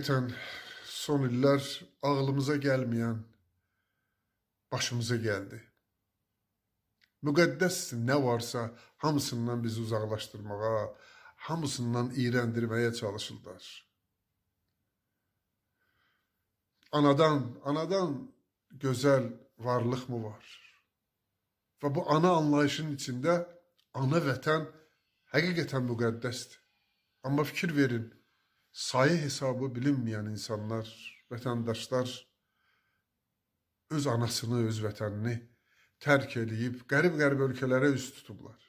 Gerçekten son iller ağlımıza gelmeyen başımıza geldi. Müqəddəs nə varsa hamısından bizi uzaqlaşdırmağa, hamısından iğrəndirməyə çalışırlar. Anadan gözəl varlıq mı var? Və bu ana anlayışının içində ana vətən həqiqətən müqəddəsdir. Amma fikir verin, sayı hesabı bilinməyən insanlar, vətəndaşlar öz anasını, öz vətənini tərk eləyib, qərib-qərib ölkələrə üz tutublar.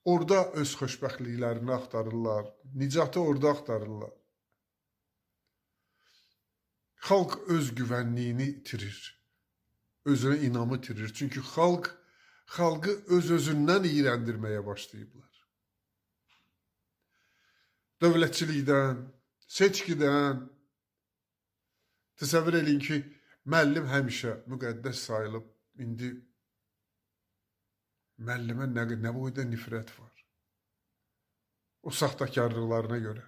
Orada öz xoşbəxtliklərini axtarırlar, nicatı orada axtarırlar. Xalq öz güvənliyini itirir, özünə inamı itirir. Çünki xalqı öz-özündən iğrəndirməyə başlayıblar. Dövlətçilikdən, seçkidən, təsəvvür edin ki, müəllim həmişə müqəddəs sayılıb, indi müəllimə nə boyda nifrət var. O saxtakarlıqlarına görə.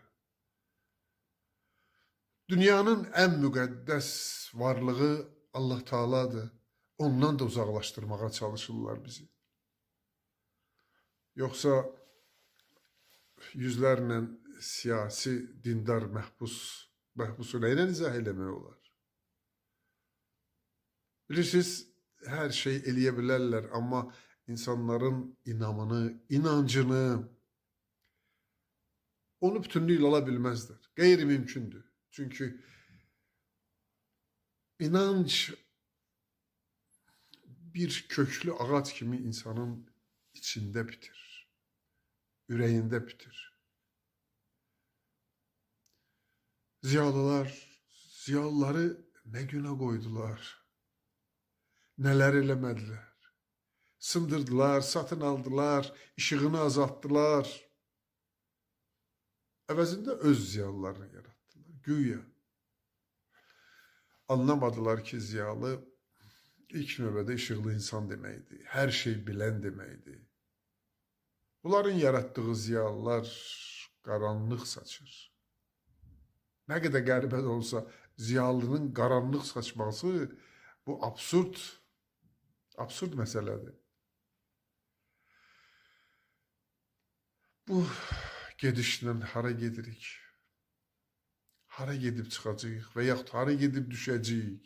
Dünyanın ən müqəddəs varlığı Allah Taala'dır. Ondan da uzaqlaşdırmağa çalışırlar bizi. Yoxsa yüzlərlə siyasi, dindar məhbusu nə ilə izah eləmək olar? Bilirsiniz, hər şey eləyə bilərlər, amma insanların inamını, inancını, onu bütünlüklə ala bilməzlər. Qeyri-mümkündür. Çünki inanc bir köklü ağac kimi insanın içində bitir, ürəyində bitir. Ziyalıları nə günə qoydular, nələr eləmədilər. Sındırdılar, satın aldılar, işığını azaltdılar. Əvəzində öz ziyalılarını yaratdılar, güya. Anlamadılar ki, ziyalı ilk növbədə işıqlı insan deməkdir, hər şey bilən deməkdir. Bunların yaratdığı ziyalılar qaranlıq saçır. Nə qədər qəribə də olsa, ziyalının qaranlıq saçması bu absurd məsələdir. Bu gedişlə hara gedirik? Hara gedib çıxacağıq və yaxud hara gedib düşəcəyik?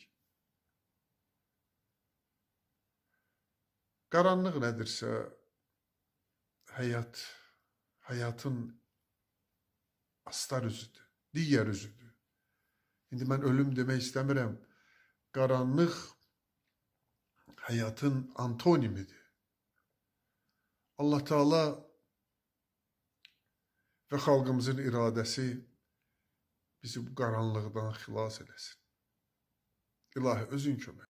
Qaranlıq nədirsə, həyatın astar üzüdür, digər üzüdür. İndi mən ölüm demək istəmirəm. Qaranlıq həyatın antonimidir. Allah Taala və xalqımızın iradəsi bizi bu qaranlıqdan xilas eləsin. İlahi, özün kömək.